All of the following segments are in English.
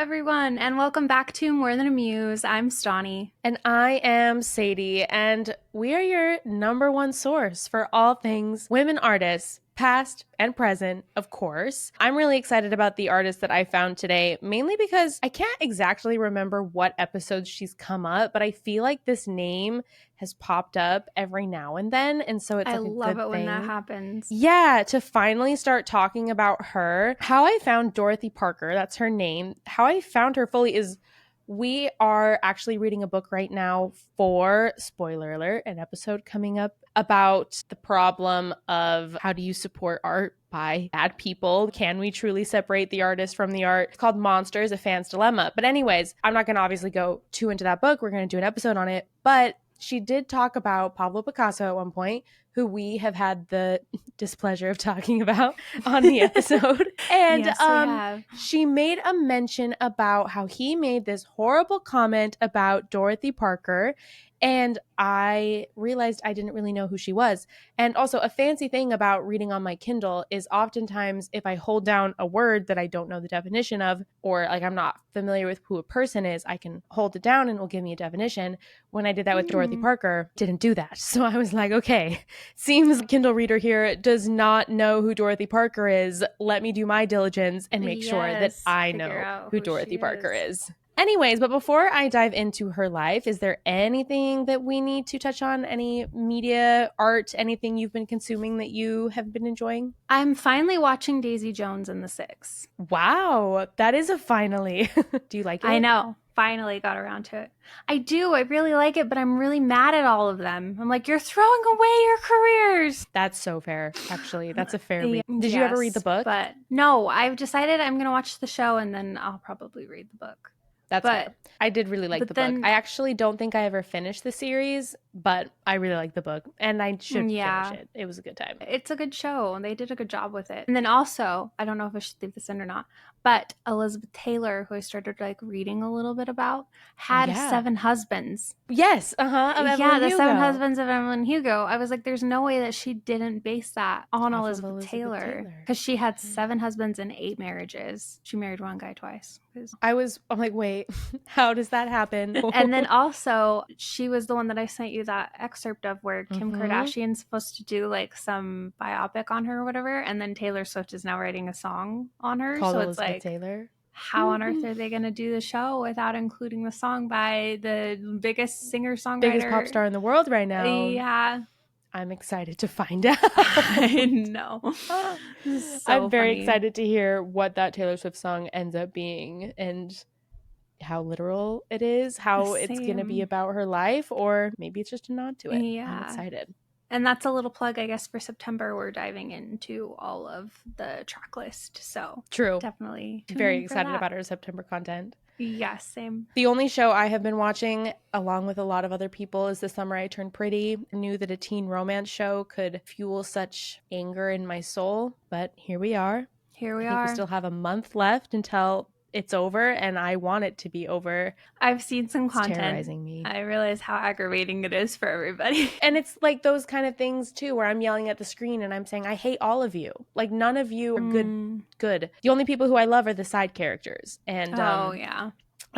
everyone, and welcome back to More Than a Muse. I'm Stauney. And I am Sadie, and we are your number one source for all things women artists, past and present, of course. I'm really excited about the artist that I found today, mainly because I can't exactly remember what episodes she's come up, but I feel like this name has popped up every now and then, and so it's I like a love good it when thing. that happens. Yeah, to finally start talking about her. How I found Dorothy Parker, that's her name. How I found her fully is we are actually reading a book right now for, spoiler alert, an episode coming up about the problem of how do you support art by bad people? Can we truly separate the artist from the art? It's called Monsters, A Fan's Dilemma. But anyways, I'm not going to obviously go too into that book. We're going to do an episode on it. But she did talk about Pablo Picasso at one point, who we have had the displeasure of talking about on the episode. And Yes, we have. she made a mention about how he made this horrible comment about Dorothy Parker. And I realized I didn't really know who she was. And also, a fancy thing about reading on my Kindle is oftentimes if I hold down a word that I don't know the definition of, or like I'm not familiar with who a person is, I can hold it down and it will give me a definition. When I did that with Dorothy Parker, didn't do that. So I was like, okay, seems Kindle reader here does not know who Dorothy Parker is. Let me do my diligence and make sure that I know who Dorothy Parker is. Anyways, but before I dive into her life, is there anything that we need to touch on? Any media, art, anything you've been consuming that you have been enjoying? I'm finally watching Daisy Jones and the Six. Wow, that is a finally. Do you like it? I know. Finally got around to it. I do. I really like it, but I'm really mad at all of them. I'm like, you're throwing away your careers. That's so fair, actually. That's a fair read. Did Yes, you ever read the book? But no, I've decided I'm going to watch the show and then I'll probably read the book. That's fair. I did really like the book. I actually don't think I ever finished the series, but I really like the book and I should finish it. It was a good time. It's a good show and they did a good job with it. And then also, I don't know if I should leave this in or not, but Elizabeth Taylor, who I started like reading a little bit about, had 7 husbands. Yes, of Evelyn the Hugo. 7 husbands of Evelyn Hugo. I was like, there's no way that she didn't base that on Elizabeth Taylor, because she had 7 husbands and 8 marriages. She married one guy twice. I'm like, wait, how does that happen? And then also, she was the one that I sent you that excerpt of where Kim Kardashian's supposed to do like some biopic on her or whatever, and then Taylor Swift is now writing a song on her. Called so Elizabeth it's like, Taylor. How on earth are they going to do the show without including the song by the biggest singer-songwriter? Biggest pop star in the world right now. Yeah. I'm excited to find out. I know. I'm very excited to hear what that Taylor Swift song ends up being and how literal it is, how it's going to be about her life, or maybe it's just a nod to it. Yeah. I'm excited. And that's a little plug, I guess, for September. We're diving into all of the track list. So true. Definitely. Very excited about our September content. Yeah, same. The only show I have been watching, along with a lot of other people, is The Summer I Turned Pretty. I knew that a teen romance show could fuel such anger in my soul, but here we are. Here we I think are. we still have a month left until it's over, and I want it to be over. I've seen some content. It's terrorizing me. I realize how aggravating it is for everybody. And it's like those kind of things too, where I'm yelling at the screen and I'm saying, I hate all of you. Like, none of you are good. The only people who I love are the side characters. And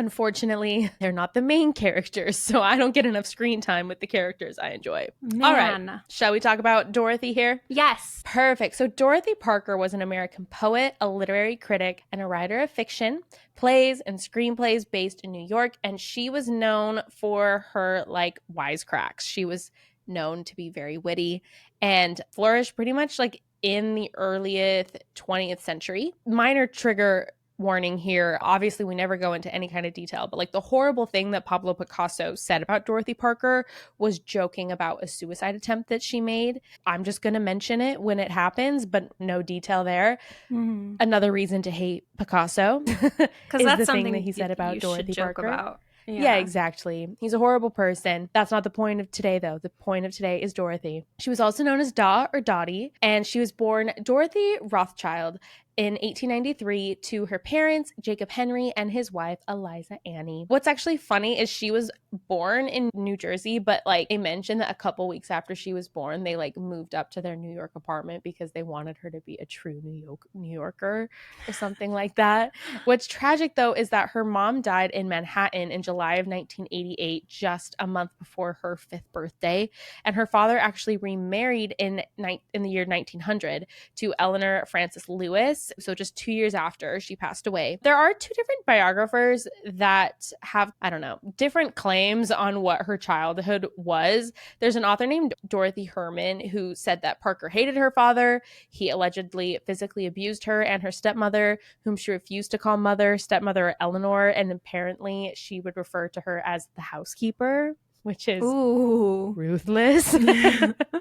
unfortunately, they're not the main characters, so I don't get enough screen time with the characters I enjoy. Man. All right, shall we talk about Dorothy here? Yes. Perfect. So Dorothy Parker was an American poet, a literary critic, and a writer of fiction, plays, and screenplays based in New York, and she was known for her, like, wisecracks. She was known to be very witty and flourished pretty much, like, in the earliest 20th century. Minor trigger warning here. Obviously, we never go into any kind of detail, but like the horrible thing that Pablo Picasso said about Dorothy Parker was joking about a suicide attempt that she made. I'm just going to mention it when it happens, but no detail there. Another reason to hate Picasso is that's the something thing that he said about Dorothy Parker. About. Yeah, exactly. He's a horrible person. That's not the point of today, though. The point of today is Dorothy. She was also known as Da or Dottie, and she was born Dorothy Rothschild in 1893 to her parents, Jacob Henry, and his wife, Eliza Annie. What's actually funny is she was born in New Jersey, but like they mentioned that a couple weeks after she was born, they like moved up to their New York apartment because they wanted her to be a true New Yorker or something like that. What's tragic though is that her mom died in Manhattan in July of 1988, just a month before her 5th birthday, and her father actually remarried in the year 1900 to Eleanor Frances Lewis, so just 2 years after she passed away. There are 2 different biographers that have, I don't know, different claims on what her childhood was. There's an author named Dorothy Herman who said that Parker hated her father. He allegedly physically abused her and her stepmother, whom she refused to call mother, stepmother Eleanor, and apparently she would refer to her as the housekeeper, which is ruthless.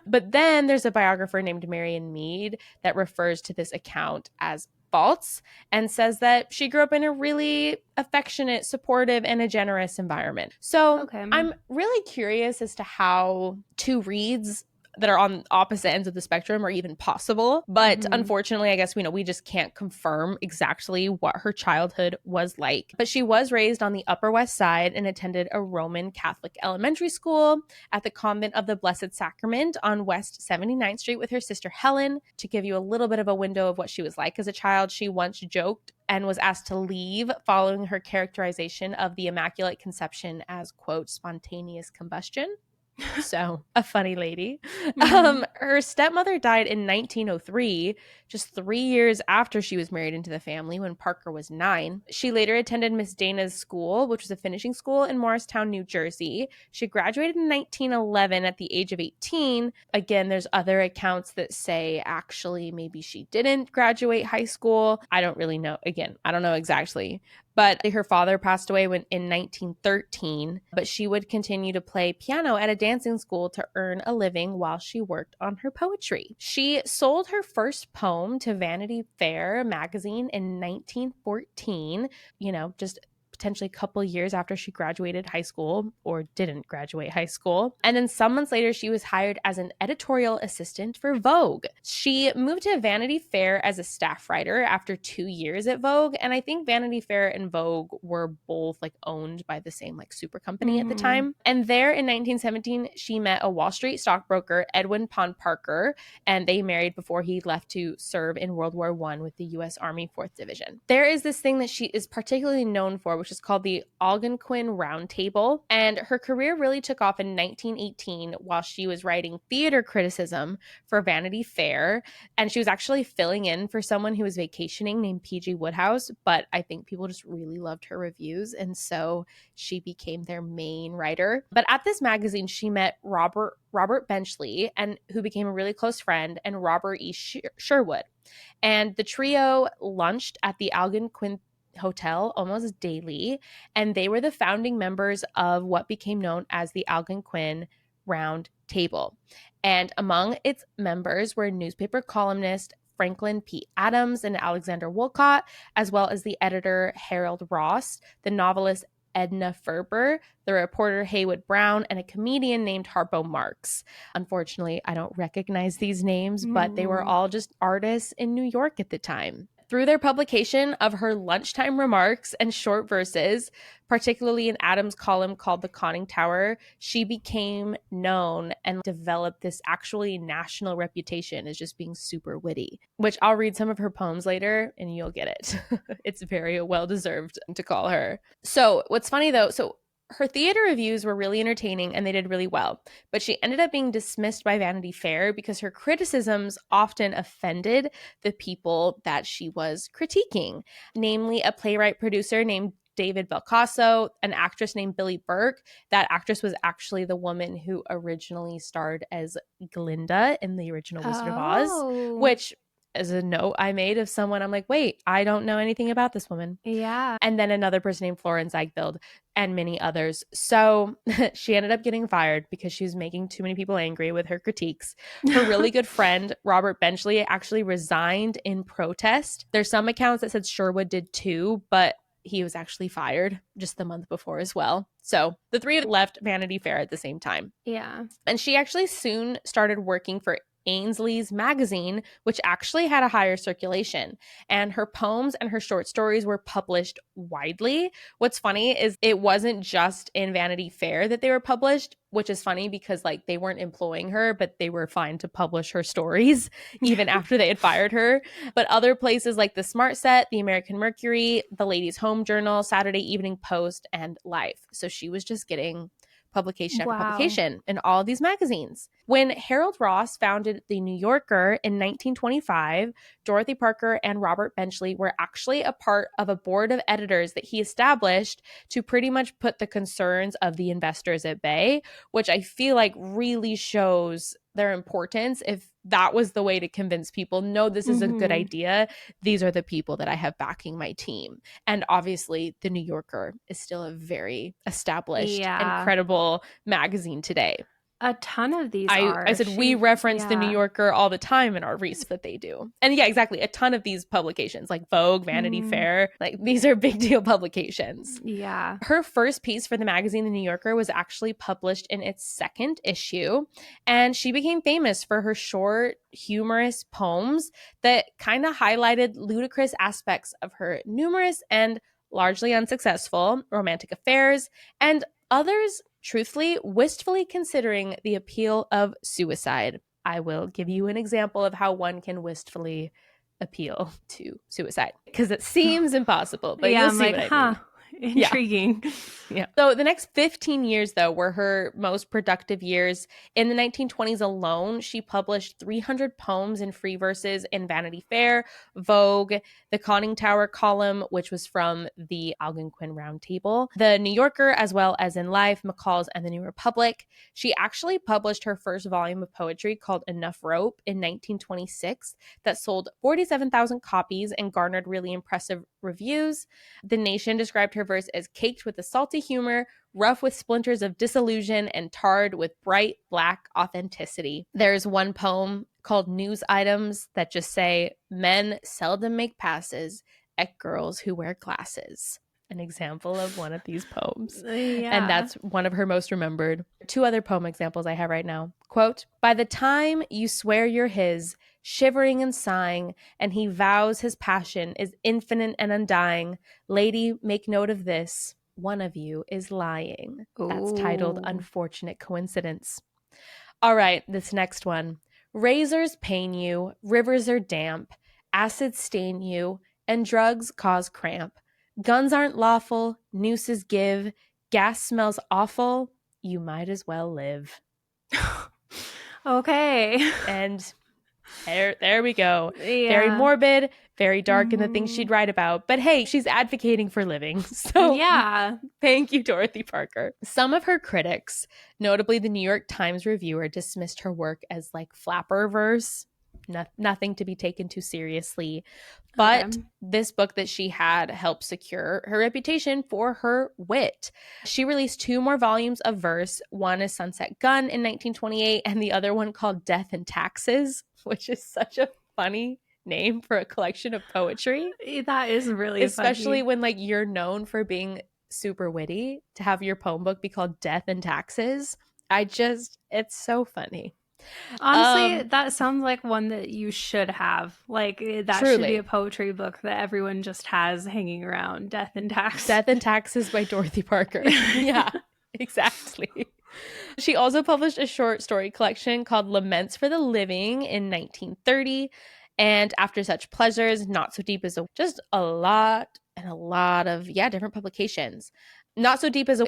But then there's a biographer named Marion Mead that refers to this account as false and says that she grew up in a really affectionate, supportive, and a generous environment. So I'm really curious as to how 2 reads that are on opposite ends of the spectrum are even possible. But unfortunately, I guess, we just can't confirm exactly what her childhood was like. But she was raised on the Upper West Side and attended a Roman Catholic elementary school at the Convent of the Blessed Sacrament on West 79th Street with her sister Helen. To give you a little bit of a window of what she was like as a child, she once joked and was asked to leave following her characterization of the Immaculate Conception as, quote, spontaneous combustion. So a funny lady. Her stepmother died in 1903, just 3 years after she was married into the family when Parker was 9. She later attended Miss Dana's school, which was a finishing school in Morristown, New Jersey. She graduated in 1911 at the age of 18. Again, there's other accounts that say actually maybe she didn't graduate high school. I don't really know. Again, I don't know exactly. But her father passed away in 1913, but she would continue to play piano at a dancing school to earn a living while she worked on her poetry. She sold her first poem to Vanity Fair magazine in 1914, just potentially a couple years after she graduated high school or didn't graduate high school. And then some months later, she was hired as an editorial assistant for Vogue. She moved to Vanity Fair as a staff writer after 2 years at Vogue. And I think Vanity Fair and Vogue were both like owned by the same like super company at the time. And there in 1917, she met a Wall Street stockbroker, Edwin Pond Parker, and they married before he left to serve in World War I with the U.S. Army 4th Division. There is this thing that she is particularly known for, which is called the Algonquin Round Table. And her career really took off in 1918 while she was writing theater criticism for Vanity Fair. And she was actually filling in for someone who was vacationing named P.G. Woodhouse. But I think people just really loved her reviews. And so she became their main writer. But at this magazine, she met Robert Benchley, and who became a really close friend, and Robert E. Sherwood. And the trio lunched at the Algonquin Hotel almost daily, and they were the founding members of what became known as the Algonquin Round Table. And among its members were newspaper columnist Franklin P. Adams and Alexander Wolcott, as well as the editor Harold Ross, the novelist Edna Ferber, the reporter Haywood Brown, and a comedian named Harpo Marx. Unfortunately, I don't recognize these names, but they were all just artists in New York at the time. Through their publication of her lunchtime remarks and short verses, particularly in Adams' column called The Conning Tower, she became known and developed this actually national reputation as just being super witty, which I'll read some of her poems later and you'll get it. It's very well deserved to call her. So what's funny though, her theater reviews were really entertaining and they did really well, but she ended up being dismissed by Vanity Fair because her criticisms often offended the people that she was critiquing, namely a playwright producer named David Belcasso, an actress named Billie Burke. That actress was actually the woman who originally starred as Glinda in the original Wizard of Oz, which as a note I made of someone, I'm like, wait, I don't know anything about this woman. Yeah. And then another person named Florence Ziegfeld and many others. So she ended up getting fired because she was making too many people angry with her critiques. Her really good friend, Robert Benchley, actually resigned in protest. There's some accounts that said Sherwood did too, but he was actually fired just the month before as well. So the three left Vanity Fair at the same time. Yeah. And she actually soon started working for Ainsley's magazine, which actually had a higher circulation. And her poems and her short stories were published widely. What's funny is it wasn't just in Vanity Fair that they were published, which is funny because like they weren't employing her, but they were fine to publish her stories even after they had fired her. But other places like the Smart Set, the American Mercury, the Ladies' Home Journal, Saturday Evening Post, and Life. So she was just getting publication after Wow. publication in all of these magazines. When Harold Ross founded The New Yorker in 1925, Dorothy Parker and Robert Benchley were actually a part of a board of editors that he established to pretty much put the concerns of the investors at bay, which I feel like really shows their importance. If that was the way to convince people, no, this is a good idea, these are the people that I have backing my team. And obviously the New Yorker is still a very established and credible magazine today. A ton of these I said we reference the New Yorker all the time in our research that they do. And yeah, exactly. A ton of these publications like Vogue, Vanity Fair, like these are big deal publications. Yeah. Her first piece for the magazine, The New Yorker, was actually published in its second issue. And she became famous for her short, humorous poems that kind of highlighted ludicrous aspects of her numerous and largely unsuccessful romantic affairs, and others truthfully, wistfully considering the appeal of suicide. I will give you an example of how one can wistfully appeal to suicide because it seems impossible, but you'll see what I mean. Intriguing. Yeah. So the next 15 years, though, were her most productive years. In the 1920s alone, she published 300 poems and free verses in Vanity Fair, Vogue, the Conning Tower column, which was from the Algonquin Round Table, the New Yorker, as well as in Life, McCall's, and the New Republic. She actually published her first volume of poetry called Enough Rope in 1926 that sold 47,000 copies and garnered really impressive reviews. The Nation described her verse as caked with a salty humor, rough with splinters of disillusion, and tarred with bright black authenticity. There's one poem called News Items that just say, "Men seldom make passes at girls who wear glasses." An example of one of these poems. And that's one of her most remembered. Two other poem examples I have right now. Quote, "By the time you swear you're his, shivering and sighing, and he vows his passion is infinite and undying, lady, make note of this, one of you is lying." That's titled Unfortunate Coincidence. All right, this next one. "Razors pain you, rivers are damp, acids stain you, and drugs cause cramp. Guns aren't lawful, nooses give, gas smells awful, you might as well live." Okay. And there we go. Yeah. Very morbid, very dark in the things she'd write about. But hey, she's advocating for living. So yeah. Thank you, Dorothy Parker. Some of her critics, notably the New York Times reviewer, dismissed her work as like flapper verse. Nothing to be taken too seriously. But this book that she had helped secure her reputation for her wit. She released 2 more volumes of verse. One is Sunset Gun in 1928 and the other one called Death and Taxes, which is such a funny name for a collection of poetry. That is really especially funny. when like you're known for being super witty, to have your poem book be called Death and Taxes. It's so funny. Honestly, that sounds like one that you should have. Like that should be a poetry book that everyone just has hanging around. Death and Taxes. Death and Taxes by Dorothy Parker. Yeah, exactly. She also published a short story collection called Laments for the Living in 1930. And After Such Pleasures, Not So Deep as just a lot of different publications. Not So Deep as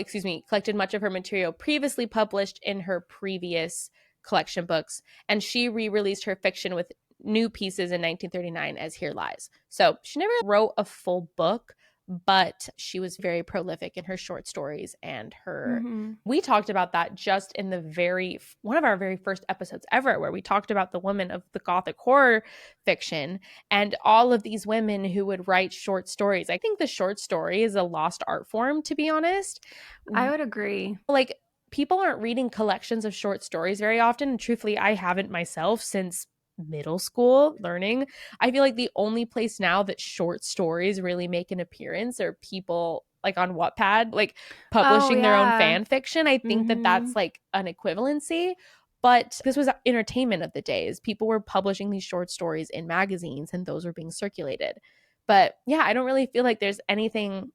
collected much of her material previously published in her previous collection books, and she re-released her fiction with new pieces in 1939 as Here Lies. So she never wrote a full book, but she was very prolific in her short stories and her we talked about that just in the one of our very first episodes ever, where we talked about the women of the Gothic horror fiction and all of these women who would write short stories. I think the short story is a lost art form, to be honest. I would agree. Like, people aren't reading collections of short stories very often, and truthfully, I haven't myself since middle school learning. I feel like the only place now that short stories really make an appearance are people like on Wattpad, like publishing their own fan fiction. I think that that's like an equivalency. But this was entertainment of the days. People were publishing these short stories in magazines, and those were being circulated. But yeah, I don't really feel like there's anything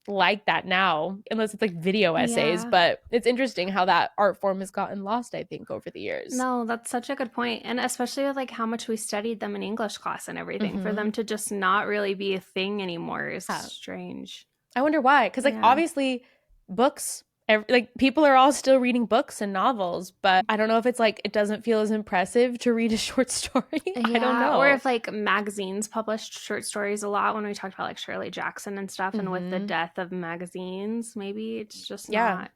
like that now, unless it's like video essays. Yeah. But it's interesting how that art form has gotten lost, I think, over the years. No, that's such a good point. And especially with like how much we studied them in English class and everything, for them to just not really be a thing anymore is strange. I wonder why. Because like obviously books, like people are all still reading books and novels, but I don't know if it's like it doesn't feel as impressive to read a short story. I don't know. Or if like magazines published short stories a lot, when we talked about like Shirley Jackson and stuff, and with the death of magazines, maybe it's just not.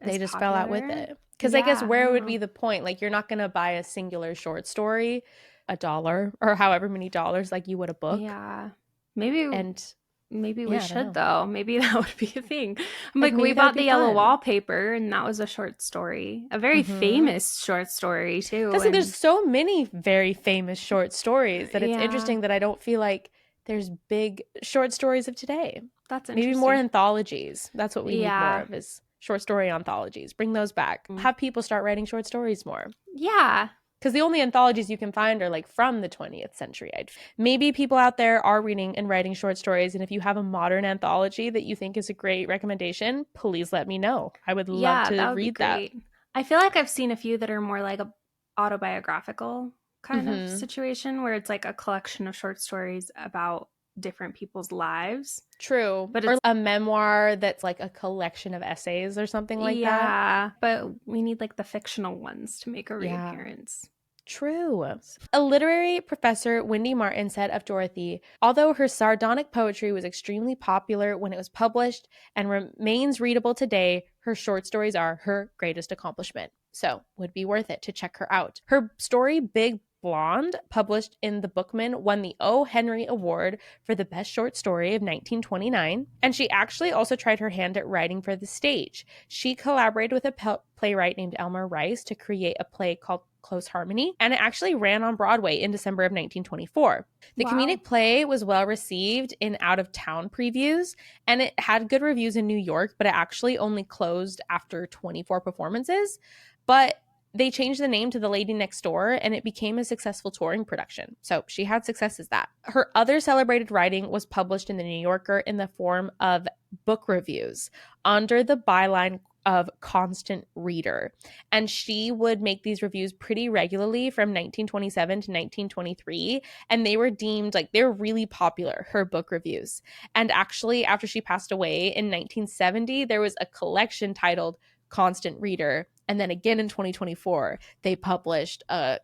They just fell out with it. Because I guess where would be the point? Like you're not going to buy a singular short story $1 or however many dollars like you would a book. Yeah. Maybe we should though. Maybe that would be a thing. Like we bought The Yellow Wallpaper, and that was a short story, a very famous short story too. Because there's so many very famous short stories that it's interesting that I don't feel like there's big short stories of today. That's interesting. Maybe more anthologies. That's what we need more of, is short story anthologies. Bring those back. Have people start writing short stories more. Yeah. Because the only anthologies you can find are like from the 20th century. Maybe people out there are reading and writing short stories, and if you have a modern anthology that you think is a great recommendation, please let me know. I would love to read that. I feel like I've seen a few that are more like a autobiographical kind of situation, where it's like a collection of short stories about different people's lives. True. But it's a memoir that's like a collection of essays or something like that. Yeah, but we need like the fictional ones to make a reappearance. True. A literary professor, Wendy Martin, said of Dorothy, although her sardonic poetry was extremely popular when it was published and remains readable today, her short stories are her greatest accomplishment. So, would be worth it to check her out. Her story, Big Blonde, published in The Bookman, won the O. Henry Award for the best short story of 1929, and she actually also tried her hand at writing for the stage. She collaborated with a playwright named Elmer Rice to create a play called Close Harmony, and it actually ran on Broadway in December of 1924. The comedic play was well received in out-of-town previews, and it had good reviews in New York, but it actually only closed after 24 performances. But they changed the name to The Lady Next Door, and it became a successful touring production. So she had success as that. Her other celebrated writing was published in The New Yorker in the form of book reviews under the byline of Constant Reader. And she would make these reviews pretty regularly from 1927 to 1923. And they were deemed like they're really popular, her book reviews. And actually, after she passed away in 1970, there was a collection titled Constant Reader. And then again in 2024, they published a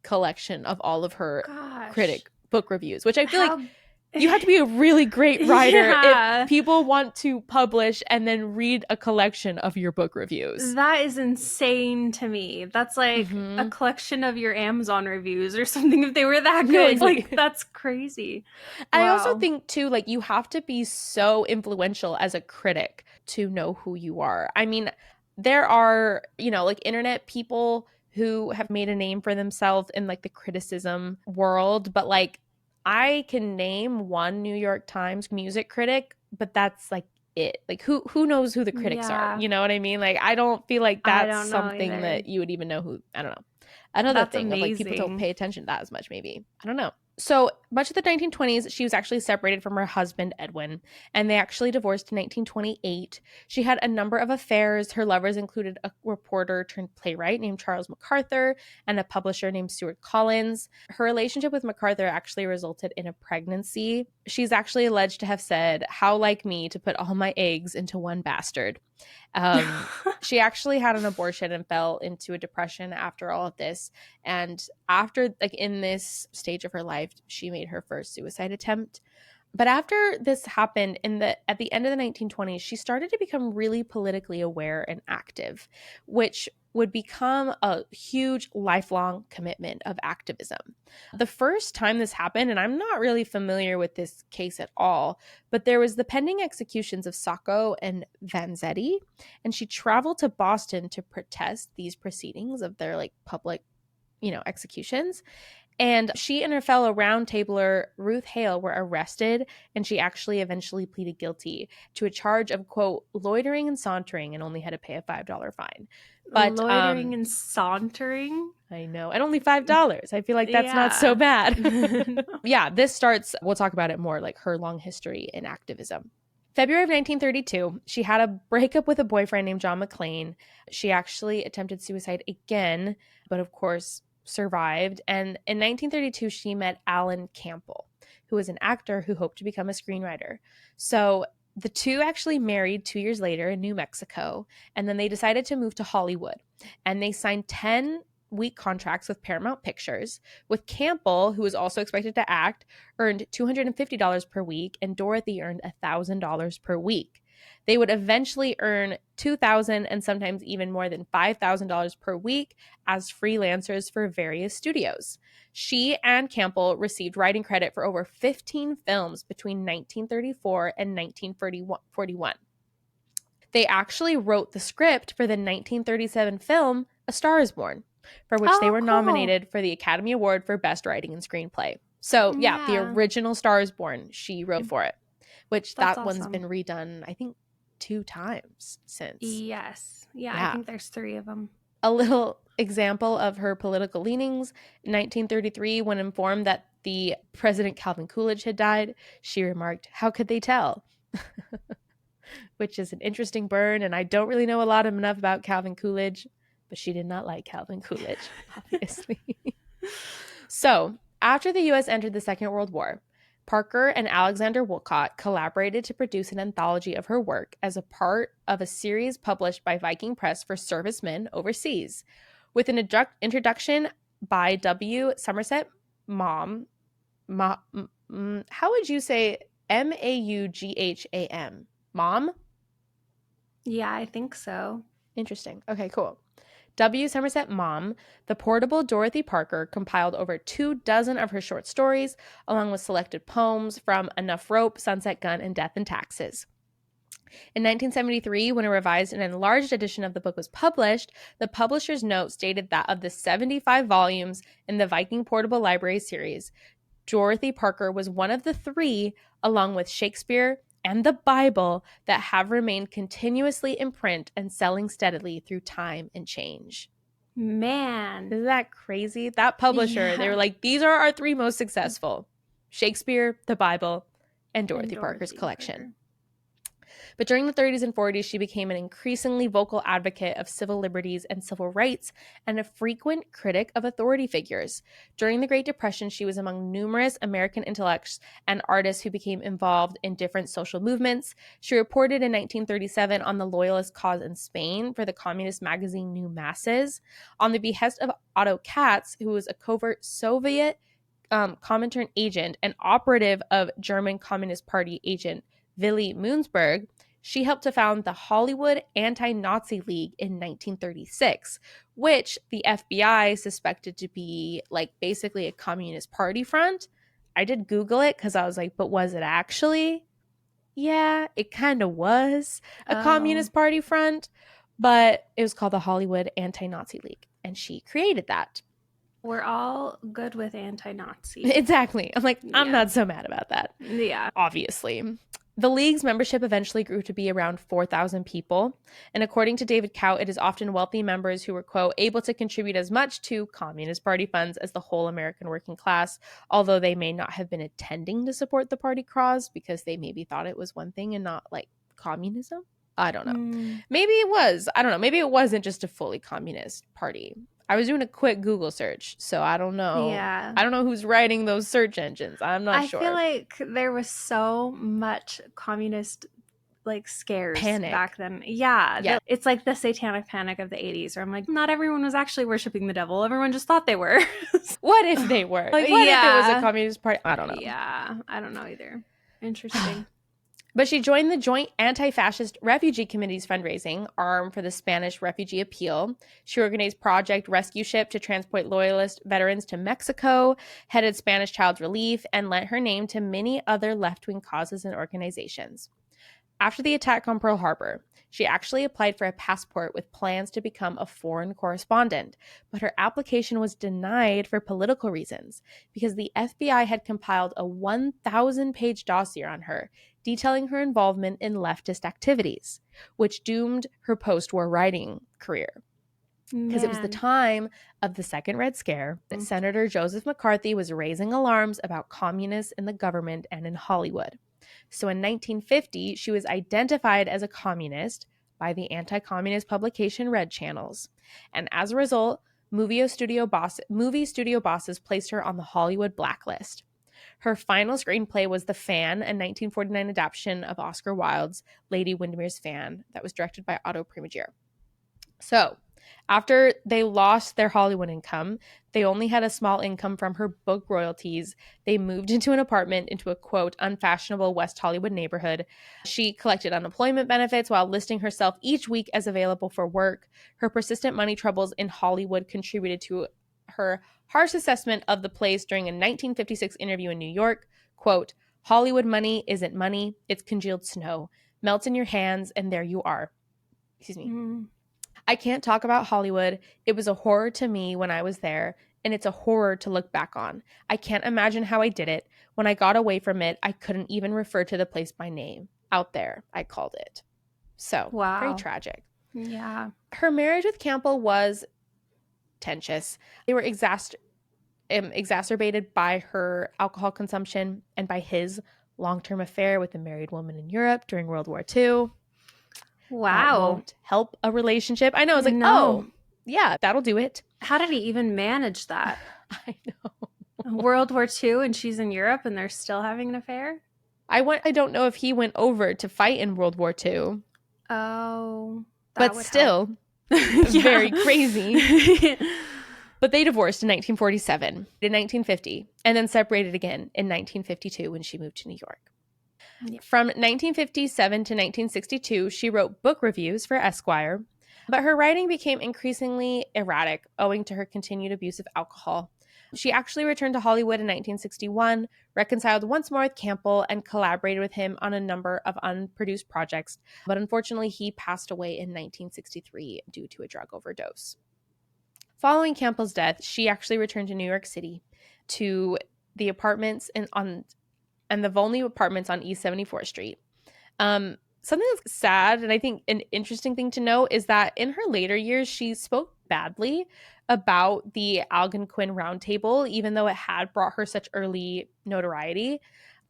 collection of all of her critic book reviews, which I feel like you have to be a really great writer if people want to publish and then read a collection of your book reviews. That is insane to me. That's like a collection of your Amazon reviews or something if they were that good. Like, that's crazy. I also think too, like, you have to be so influential as a critic to know who you are. I mean, there are, you know, like internet people who have made a name for themselves in like the criticism world, but like I can name one New York Times music critic, but that's like it. Like who knows who the critics are? You know what I mean? Like I don't feel like that's something that you would even know who. I don't know. Another thing of like people don't pay attention to that as much, maybe. I don't know. So much of the 1920s, she was actually separated from her husband, Edwin, and they actually divorced in 1928. She had a number of affairs. Her lovers included a reporter turned playwright named Charles MacArthur and a publisher named Stuart Collins. Her relationship with MacArthur actually resulted in a pregnancy. She's actually alleged to have said, "How like me to put all my eggs into one bastard." She actually had an abortion and fell into a depression after all of this. And after, like, in this stage of her life, she made her first suicide attempt. But after this happened at the end of the 1920s, she started to become really politically aware and active, which would become a huge lifelong commitment of activism. The first time this happened, and I'm not really familiar with this case at all, but there was the pending executions of Sacco and Vanzetti, and she traveled to Boston to protest these proceedings of their like public, you know, executions. And she and her fellow Round Tabler, Ruth Hale, were arrested, and she actually eventually pleaded guilty to a charge of, quote, loitering and sauntering, and only had to pay a $5 fine. But loitering and sauntering. I know. And only $5. I feel like that's not so Yeah. bad. Yeah, this starts, we'll talk about it more, like her long history in activism. February of 1932, she had a breakup with a boyfriend named John McClane. She actually attempted suicide again, but of course survived. And in 1932, she met Alan Campbell, who was an actor who hoped to become a screenwriter. So the two actually married 2 years later in New Mexico, and then they decided to move to Hollywood. And they signed 10-week contracts with Paramount Pictures, with Campbell, who was also expected to act, earned $250 per week, and Dorothy earned $1,000 per week. They would eventually earn $2,000 and sometimes even more than $5,000 per week as freelancers for various studios. She and Campbell received writing credit for over 15 films between 1934 and 1941. They actually wrote the script for the 1937 film A Star is Born, for which they were nominated for the Academy Award for Best Writing and Screenplay. So, yeah, the original Star is Born, she wrote for it, which That's that one's awesome. been redone, I think, 2 times since. Yes. Yeah, I think there's 3 of them. A little example of her political leanings. In 1933, when informed that the President Calvin Coolidge had died, she remarked, "How could they tell?" Which is an interesting burn, and I don't really know a lot enough about Calvin Coolidge, but she did not like Calvin Coolidge, obviously. So, after the U.S. entered the Second World War, Parker and Alexander Woollcott collaborated to produce an anthology of her work as a part of a series published by Viking Press for servicemen overseas, with an introduction by W. Somerset Maugham. How would you say Maugham? Mom? Yeah, I think so. Interesting. Okay, cool. W. Somerset Maugham, the portable Dorothy Parker, compiled over 24 of her short stories, along with selected poems from Enough Rope, Sunset Gun, and Death and Taxes. In 1973, when a revised and enlarged edition of the book was published, the publisher's note stated that of the 75 volumes in the Viking Portable Library series, Dorothy Parker was one of the 3, along with Shakespeare and the Bible, that have remained continuously in print and selling steadily through time and change. Man. Isn't that crazy? That publisher, they were like, these are our 3 most successful: Shakespeare, the Bible, and Dorothy Parker's collection. But during the 30s and 40s, she became an increasingly vocal advocate of civil liberties and civil rights, and a frequent critic of authority figures. During the Great Depression, she was among numerous American intellects and artists who became involved in different social movements. She reported in 1937 on the Loyalist cause in Spain for the communist magazine New Masses. On the behest of Otto Katz, who was a covert Soviet Comintern agent and operative of German Communist Party agent Willy Moonsberg, she helped to found the Hollywood Anti-Nazi League in 1936, which the FBI suspected to be like basically a Communist Party front. I did Google it because I was like, but was it actually? Yeah, it kind of was a Communist Party front, but it was called the Hollywood Anti-Nazi League, and she created that. We're all good with anti-Nazi. Exactly. I'm like, I'm not so mad about that. Yeah. Obviously. The League's membership eventually grew to be around 4,000 people, and according to David Kaut, it is often wealthy members who were, quote, able to contribute as much to Communist Party funds as the whole American working class, although they may not have been intending to support the party cause because they maybe thought it was one thing and not, like, communism? I don't know. Maybe it was. I don't know. Maybe it wasn't just a fully communist party. I was doing a quick Google search, so I don't know. Yeah. I don't know who's writing those search engines. I'm not sure. I feel like there was so much communist like scares back then. Yeah. It's like the satanic panic of the 80s, where I'm like, not everyone was actually worshiping the devil. Everyone just thought they were. What if they were? Like, what if it was a communist party? I don't know. Yeah, I don't know either. Interesting. But she joined the Joint Anti-Fascist Refugee Committee's fundraising arm for the Spanish Refugee Appeal. She organized Project Rescue Ship to transport Loyalist veterans to Mexico, headed Spanish Child Relief, and lent her name to many other left-wing causes and organizations. After the attack on Pearl Harbor, she actually applied for a passport with plans to become a foreign correspondent, but her application was denied for political reasons because the FBI had compiled a 1,000-page dossier on her, detailing her involvement in leftist activities, which doomed her post-war writing career. Because it was the time of the Second Red Scare that Senator Joseph McCarthy was raising alarms about communists in the government and in Hollywood. So in 1950, she was identified as a communist by the anti-communist publication Red Channels. And as a result, movie studio bosses placed her on the Hollywood blacklist. Her final screenplay was The Fan, a 1949 adaptation of Oscar Wilde's Lady Windermere's Fan that was directed by Otto Preminger. So, after they lost their Hollywood income, they only had a small income from her book royalties. They moved into an apartment into a, quote, unfashionable West Hollywood neighborhood. She collected unemployment benefits while listing herself each week as available for work. Her persistent money troubles in Hollywood contributed to her harsh assessment of the place during a 1956 interview in New York. Quote, Hollywood money isn't money, it's congealed snow. Melts in your hands and there you are. Excuse me. I can't talk about Hollywood. It was a horror to me when I was there, and it's a horror to look back on. I can't imagine how I did it. When I got away from it, I couldn't even refer to the place by name. Out there, I called it. So, very tragic. Yeah. Her marriage with Campbell was tenuous. They were exacerbated by her alcohol consumption and by his long-term affair with a married woman in Europe during World War II. Wow. That won't help a relationship. I know. It's like, oh, yeah, that'll do it. How did he even manage that? I know. World War II and she's in Europe and they're still having an affair? I don't know if he went over to fight in World War II. Oh. But still, very crazy. But they divorced in 1947, in 1950, and then separated again in 1952 when she moved to New York. From 1957 to 1962, she wrote book reviews for Esquire, but her writing became increasingly erratic owing to her continued abuse of alcohol. She actually returned to Hollywood in 1961, reconciled once more with Campbell, and collaborated with him on a number of unproduced projects, but unfortunately he passed away in 1963 due to a drug overdose. Following Campbell's death, she actually returned to New York City to the apartments and the Volney apartments on East 74th Street. Something that's sad, and I think an interesting thing to note, is that in her later years, she spoke badly about the Algonquin Round Table, even though it had brought her such early notoriety.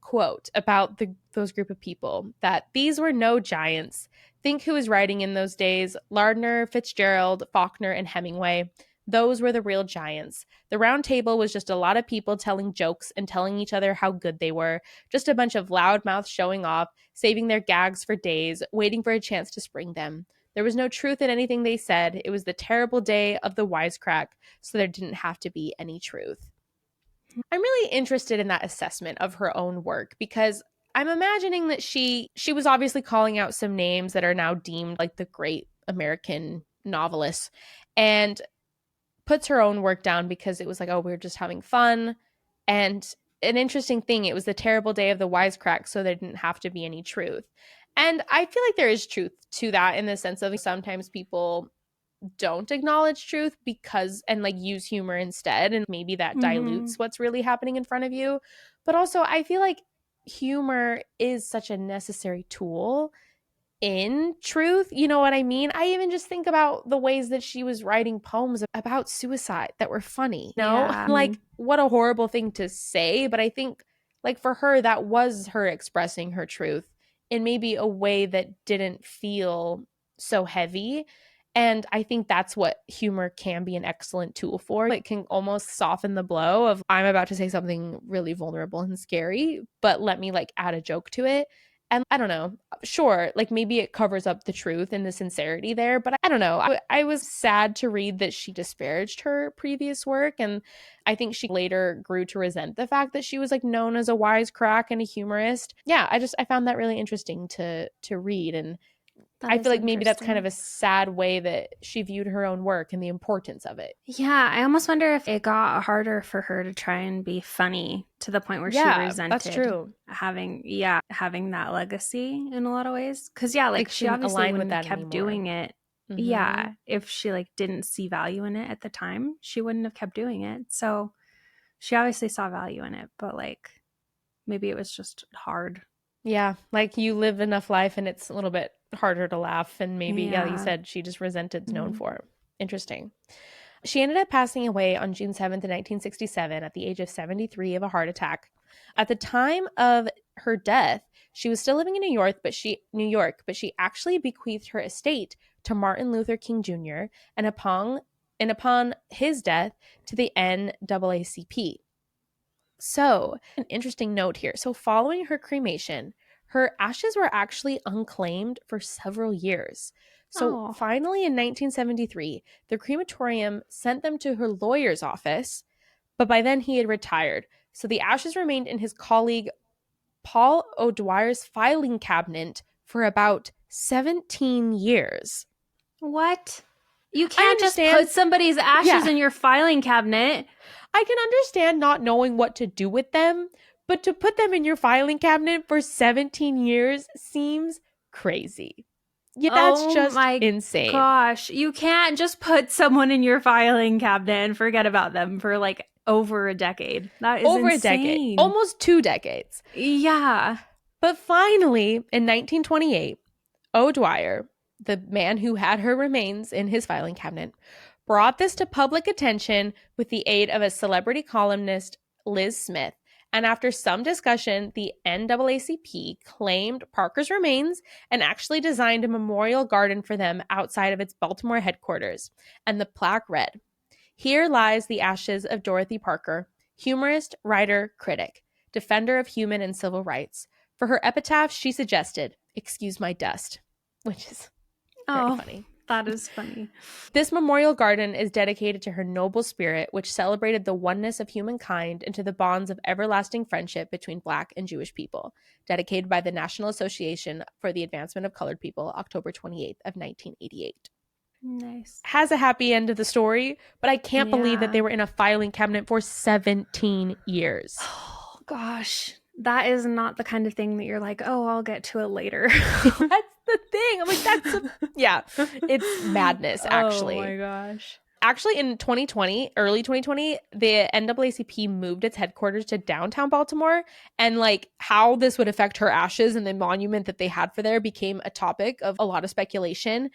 Quote about those group of people, that these were no giants. Think who was writing in those days: Lardner, Fitzgerald, Faulkner, and Hemingway. Those were the real giants. The Round Table was just a lot of people telling jokes and telling each other how good they were. Just a bunch of loudmouths showing off, saving their gags for days, waiting for a chance to spring them. There was no truth in anything they said. It was the terrible day of the wisecrack, so there didn't have to be any truth. I'm really interested in that assessment of her own work because I'm imagining that she was obviously calling out some names that are now deemed like the great American novelists, and puts her own work down because it was like, oh, we're just having fun. And an interesting thing, it was the terrible day of the wisecrack, so there didn't have to be any truth. And I feel like there is truth to that in the sense of sometimes people don't acknowledge truth because and like use humor instead, and maybe that dilutes what's really happening in front of you. But also I feel like humor is such a necessary tool in truth. You know what I mean? I even just think about the ways that she was writing poems about suicide that were funny. You know? Yeah. Like, what a horrible thing to say. But I think, like, for her, that was her expressing her truth in maybe a way that didn't feel so heavy. And I think that's what humor can be an excellent tool for. It can almost soften the blow of, I'm about to say something really vulnerable and scary, but let me like add a joke to it. And I don't know, sure, like maybe it covers up the truth and the sincerity there, but I don't know. I was sad to read that she disparaged her previous work. And I think she later grew to resent the fact that she was like known as a wisecrack and a humorist. Yeah, I found that really interesting to read. And I feel like maybe that's kind of a sad way that she viewed her own work and the importance of it. Yeah, I almost wonder if it got harder for her to try and be funny to the point where she resented that's true. having that legacy in a lot of ways. Because like she obviously wouldn't have kept doing it. Mm-hmm. Yeah, if she like didn't see value in it at the time, she wouldn't have kept doing it. So she obviously saw value in it, but like maybe it was just hard. Yeah, like you live enough life and it's a little bit harder to laugh, and maybe you said she just resented known for. Interesting. She ended up passing away on June 7th, 1967 at the age of 73 of a heart attack. At the time of her death, she was still living in New York, but she actually bequeathed her estate to Martin Luther King Jr. and upon his death to the NAACP. So, an interesting note here. So, following her cremation, her ashes were actually unclaimed for several years. So, finally in 1973, the crematorium sent them to her lawyer's office, but by then he had retired. So, the ashes remained in his colleague Paul O'Dwyer's filing cabinet for about 17 years. What? You can't just put somebody's ashes in your filing cabinet. I can understand not knowing what to do with them, but to put them in your filing cabinet for 17 years seems crazy. Yeah, that's just insane. Gosh, you can't just put someone in your filing cabinet and forget about them for like over a decade. That is over insane. A decade, almost 2 decades. Yeah. But finally, in 1928, O'Dwyer, the man who had her remains in his filing cabinet, brought this to public attention with the aid of a celebrity columnist, Liz Smith. And after some discussion, the NAACP claimed Parker's remains and actually designed a memorial garden for them outside of its Baltimore headquarters. And the plaque read, "Here lies the ashes of Dorothy Parker, humorist, writer, critic, defender of human and civil rights. For her epitaph, she suggested, 'Excuse my dust,'" which is very funny. That is funny. This memorial garden is dedicated to her noble spirit, which celebrated the oneness of humankind and to the bonds of everlasting friendship between Black and Jewish people, dedicated by the National Association for the Advancement of Colored People, October 28th of 1988. Nice. Has a happy end of the story, but I can't believe that they were in a filing cabinet for 17 years. Oh, gosh. That is not the kind of thing that you're like, oh, I'll get to it later. That's the thing. I'm like, it's madness, actually. Oh my gosh. Actually, in 2020, early 2020, the NAACP moved its headquarters to downtown Baltimore, and like how this would affect her ashes and the monument that they had for there became a topic of a lot of speculation.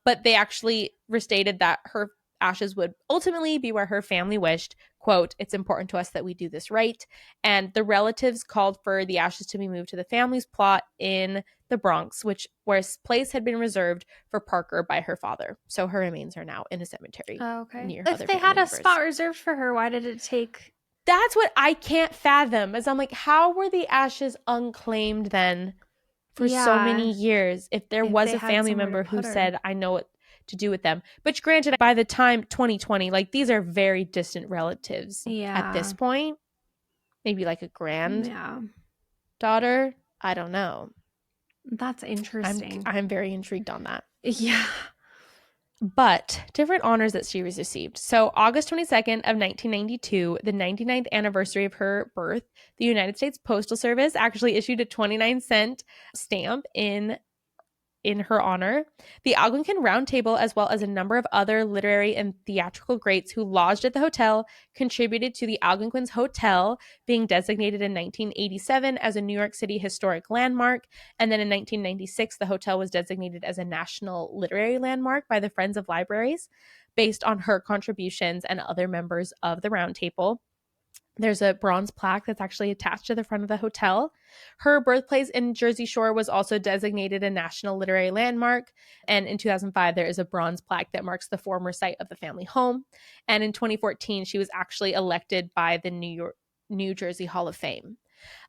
But they actually restated that her ashes would ultimately be where her family wished. Quote, "It's important to us that we do this right." And the relatives called for the ashes to be moved to the family's plot in the Bronx, where a place had been reserved for Parker by her father. So her remains are now in a cemetery. Near if they had a spot reserved for her, why did it take? That's what I can't fathom. As I'm like, how were the ashes unclaimed then for so many years if there was a family member who said, "I know what to do with them"? But granted, by the time 2020, like these are very distant relatives at this point. Maybe like a granddaughter. I don't know. That's interesting. I'm very intrigued on that. Yeah. But different honors that she received. So August 22nd of 1992, the 99th anniversary of her birth, the United States Postal Service actually issued a 29-cent stamp in her honor. The Algonquin Round Table, as well as a number of other literary and theatrical greats who lodged at the hotel, contributed to the Algonquin's Hotel being designated in 1987 as a New York City historic landmark. And then in 1996, the hotel was designated as a National Literary Landmark by the Friends of Libraries, based on her contributions and other members of the Round Table. There's a bronze plaque that's actually attached to the front of the hotel. Her birthplace in Jersey Shore was also designated a National Literary Landmark. And in 2005, there is a bronze plaque that marks the former site of the family home. And in 2014, she was actually elected by the New Jersey Hall of Fame.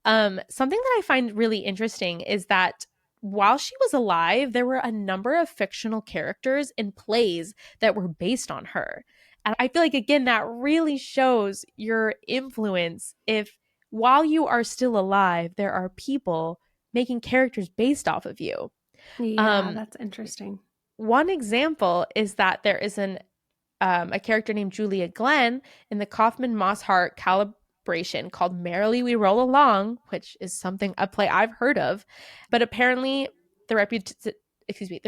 Something that I find really interesting is that while she was alive, there were a number of fictional characters in plays that were based on her. And I feel like, again, that really shows your influence if while you are still alive, there are people making characters based off of you. Yeah, that's interesting. One example is that there is a character named Julia Glenn in the Kaufman Mosshart calibration called Merrily We Roll Along, which is a play I've heard of, but apparently the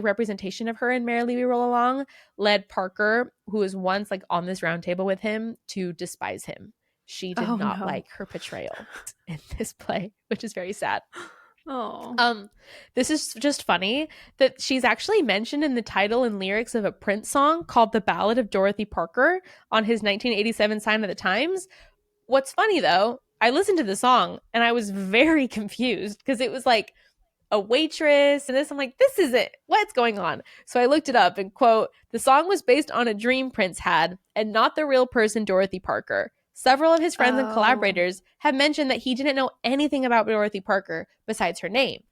representation of her in Merrily We Roll Along led Parker, who was once like on this round table with him, to despise him. She did not like her portrayal in this play, which is very sad. Oh. This is just funny that she's actually mentioned in the title and lyrics of a Prince song called The Ballad of Dorothy Parker on his 1987 Sign of the Times. What's funny though, I listened to the song and I was very confused because it was like a waitress and this. I'm like, this is it. What's going on? So I looked it up and quote, the song was based on a dream Prince had and not the real person Dorothy Parker. Several of his friends and collaborators have mentioned that he didn't know anything about Dorothy Parker besides her name.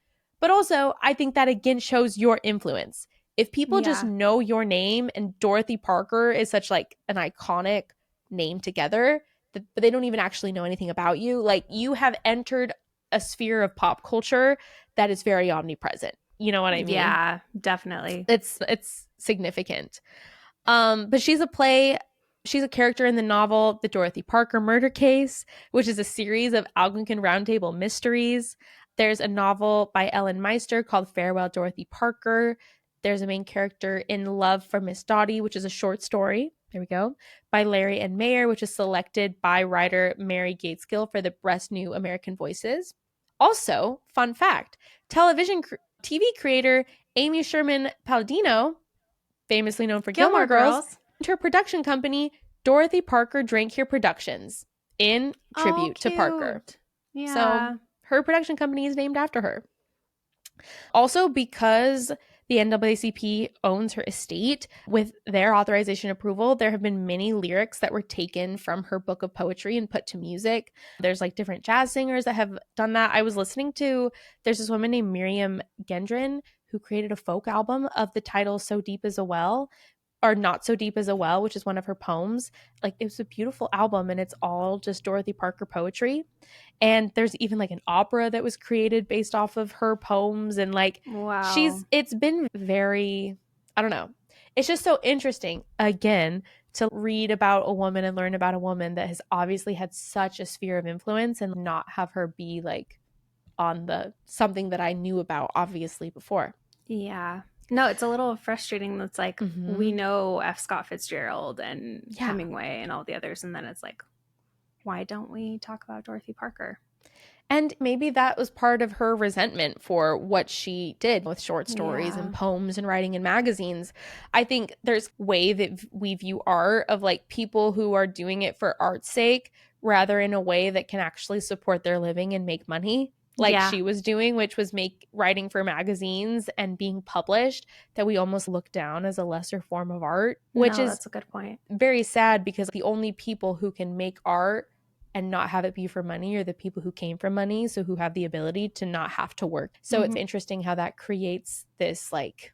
But also, I think that again shows your influence. If people just know your name and Dorothy Parker is such like an iconic name together, but they don't even actually know anything about you, like you have entered a sphere of pop culture that is very omnipresent. You know what I mean? Yeah, definitely. It's significant. But she's a character in the novel The Dorothy Parker Murder Case, which is a series of Algonquin Round Table mysteries. There's a novel by Ellen Meister called Farewell Dorothy Parker. There's a main character in Love for Miss Dottie, which is a short story. There we go. By Larry and Mayer, which is selected by writer Mary Gateskill for the Best New American Voices. Also, fun fact, TV creator Amy Sherman Palladino, famously known for Gilmore Girls, her production company, Dorothy Parker Drank Here Productions, in tribute to Parker. Yeah. So her production company is named after her. Also, because the NAACP owns her estate, with their authorization approval, there have been many lyrics that were taken from her book of poetry and put to music. There's like different jazz singers that have done that. I was listening to, there's this woman named Miriam Gendron who created a folk album of the title So Deep as a Well, or Not So Deep as a Well, which is one of her poems. Like, it was a beautiful album and it's all just Dorothy Parker poetry. And there's even like an opera that was created based off of her poems. And like, it's been very, I don't know. It's just so interesting, again, to read about a woman and learn about a woman that has obviously had such a sphere of influence and not have her be like on the something that I knew about obviously before. Yeah. No, it's a little frustrating. That's like, we know F. Scott Fitzgerald and Hemingway and all the others. And then it's like, why don't we talk about Dorothy Parker? And maybe that was part of her resentment for what she did with short stories and poems and writing in magazines. I think there's a way that we view art of like people who are doing it for art's sake rather in a way that can actually support their living and make money, like she was doing, which was writing for magazines and being published, that we almost look down as a lesser form of art, which is that's a good point. Very sad, because the only people who can make art and not have it be for money are the people who came from money, so who have the ability to not have to work. So it's interesting how that creates this like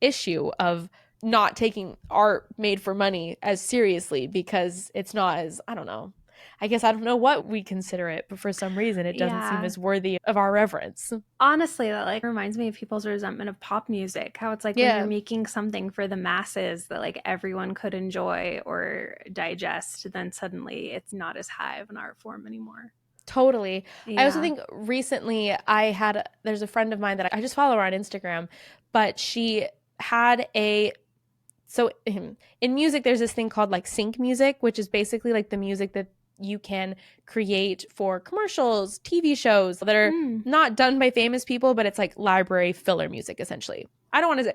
issue of not taking art made for money as seriously, because it's not as, I don't know, I guess I don't know what we consider it, but for some reason it doesn't seem as worthy of our reverence. Honestly, that like reminds me of people's resentment of pop music, how it's like when you're making something for the masses that like everyone could enjoy or digest, then suddenly it's not as high of an art form anymore. Totally. I also think recently there's a friend of mine that I just follow her on Instagram, but she had so in music, there's this thing called like sync music, which is basically like the music that you can create for commercials, TV shows that are not done by famous people, but it's like library filler music, essentially. I don't want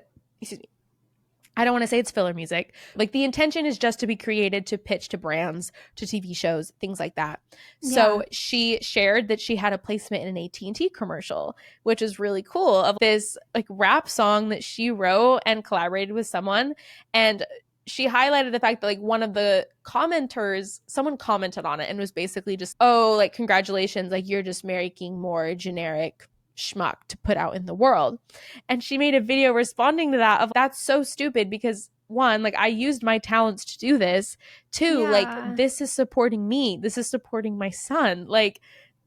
to say it's filler music. Like, the intention is just to be created to pitch to brands, to TV shows, things like that. So she shared that she had a placement in an AT&T commercial, which is really cool, of this like rap song that she wrote and collaborated with someone. And she highlighted the fact that like one of the commenters, someone commented on it and was basically just, oh, like, congratulations, like you're just making more generic schmuck to put out in the world. And she made a video responding to that of, that's so stupid, because one, like, I used my talents to do this. Two, like, this is supporting me. This is supporting my son. Like,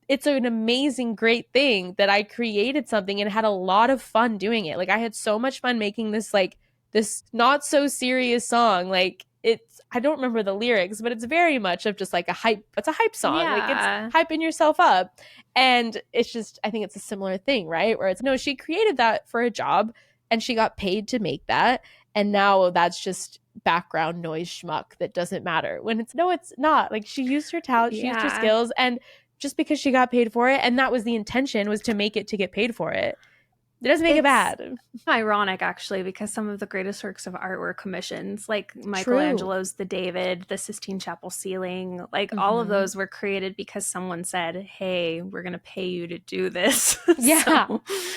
it's an amazing, great thing that I created something and had a lot of fun doing it. Like I had so much fun making this not so serious song. Like I don't remember the lyrics, but it's very much of just like it's a hype song. Like it's hyping yourself up. And it's just, I think it's a similar thing, right? Where it's, no, she created that for a job and she got paid to make that. And now that's just background noise schmuck that doesn't matter. When it's not. Like she used her talent, she used her skills, and just because she got paid for it, and that was the intention, was to make it to get paid for it. It doesn't make it bad. Ironic, actually, because some of the greatest works of art were commissions, like Michelangelo's The David, the Sistine Chapel ceiling, like all of those were created because someone said, hey, we're going to pay you to do this. Yeah.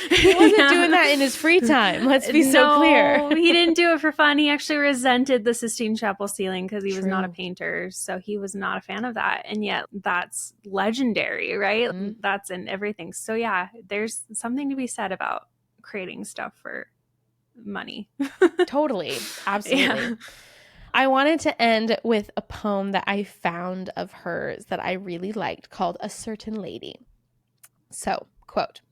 He wasn't doing that in his free time. Let's be so clear. He didn't do it for fun. He actually resented the Sistine Chapel ceiling because he was not a painter. So he was not a fan of that. And yet that's legendary, right? That's in everything. So yeah, there's something to be said about creating stuff for money. Totally. Absolutely. Yeah. I wanted to end with a poem that I found of hers that I really liked called A Certain Lady. So, quote,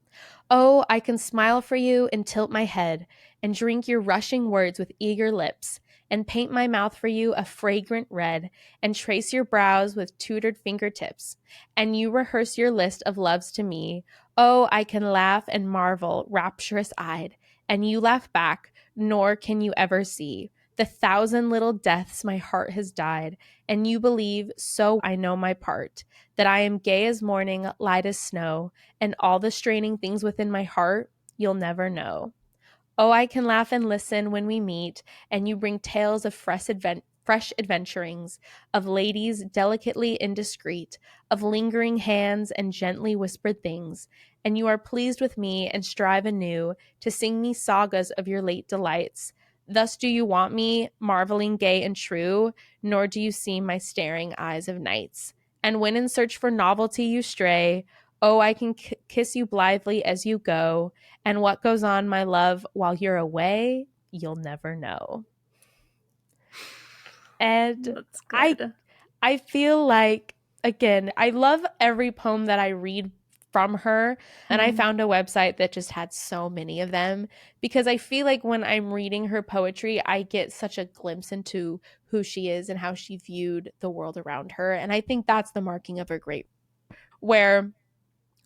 "Oh, I can smile for you and tilt my head and drink your rushing words with eager lips and paint my mouth for you a fragrant red and trace your brows with tutored fingertips. And you rehearse your list of loves to me. Oh, I can laugh and marvel, rapturous-eyed, and you laugh back, nor can you ever see the 1,000 little deaths my heart has died, and you believe, so I know my part, that I am gay as morning, light as snow, and all the straining things within my heart you'll never know. Oh, I can laugh and listen when we meet, and you bring tales of fresh adventurings, of ladies delicately indiscreet, of lingering hands and gently whispered things, and you are pleased with me and strive anew to sing me sagas of your late delights. Thus do you want me, marveling gay and true, nor do you see my staring eyes of nights. And when in search for novelty you stray, oh, I can kiss you blithely as you go, and what goes on, my love, while you're away, you'll never know." And I feel like, again, I love every poem that I read from her, and I found a website that just had so many of them, because I feel like when I'm reading her poetry, I get such a glimpse into who she is and how she viewed the world around her. And I think that's the marking of a great, where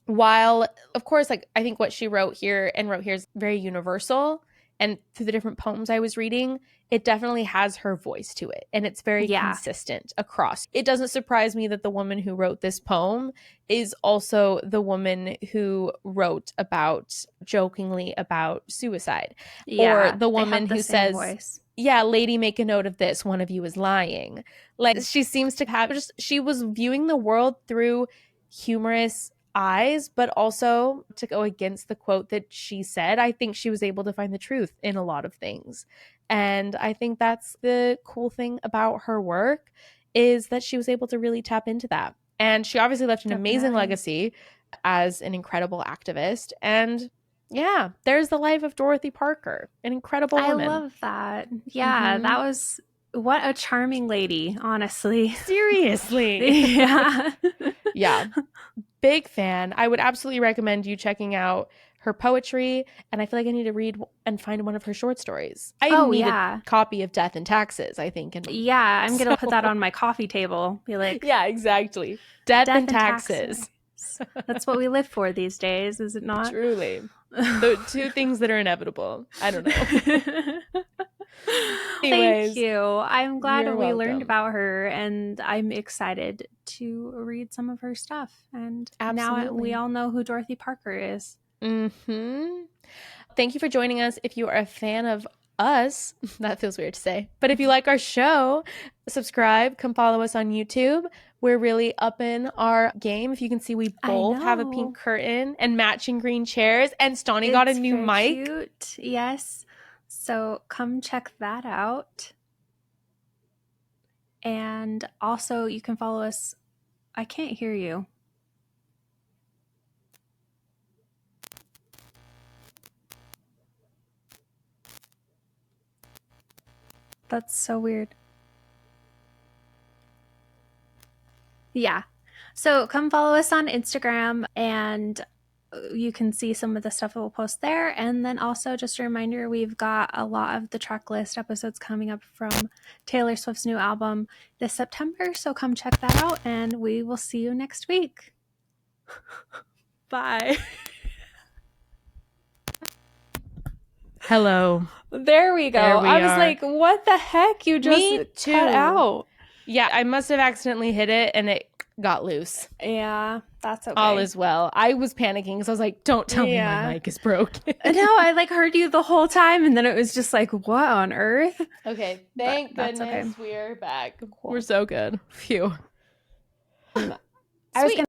while of course, like, I think what she wrote here is very universal, and through the different poems I was reading, it definitely has her voice to it, and it's very consistent across. It doesn't surprise me that the woman who wrote this poem is also the woman who wrote jokingly about suicide, or the woman who says voice. Yeah, lady, make a note of this, one of you is lying. Like, she seems to have she was viewing the world through humorous eyes, but also, to go against the quote that she said, I think she was able to find the truth in a lot of things. And I think that's the cool thing about her work, is that she was able to really tap into that. And she obviously left an amazing legacy as an incredible activist. And yeah, there's the life of Dorothy Parker, an incredible woman. I love that. Yeah, that was, what a charming lady, honestly. Seriously. Yeah. Yeah. Big fan. I would absolutely recommend you checking out her poetry, and I feel like I need to read and find one of her short stories. I need a copy of Death and Taxes, I think. I'm going to put that on my coffee table. Be like, yeah, exactly. Death and Taxes. That's what we live for these days, is it not? Truly. The two things that are inevitable. I don't know. Anyways, thank you. I'm glad we learned about her, and I'm excited to read some of her stuff. And now we all know who Dorothy Parker is. Mm-hmm. Thank you for joining us. If you are a fan of us, that feels weird to say, but if you like our show, subscribe, come follow us on YouTube. We're really upping our game. If you can see, we both have a pink curtain and matching green chairs, and Stauney got a new mic. Cute. Yes. So come check that out. And also, you can follow us. I can't hear you. That's so weird. Yeah. So come follow us on Instagram, and you can see some of the stuff that we'll post there. And then also just a reminder, we've got a lot of the track list episodes coming up from Taylor Swift's new album this September. So come check that out, and we will see you next week. Bye. Hello. There we go. I was like, what the heck? You just cut out. Yeah, I must have accidentally hit it and it got loose. Yeah, that's okay. All is well. I was panicking because I was like, don't tell me my mic is broken. No, I like heard you the whole time, and then it was just like, what on earth? Okay, thank goodness we're back. Cool. We're so good. Phew. I was gonna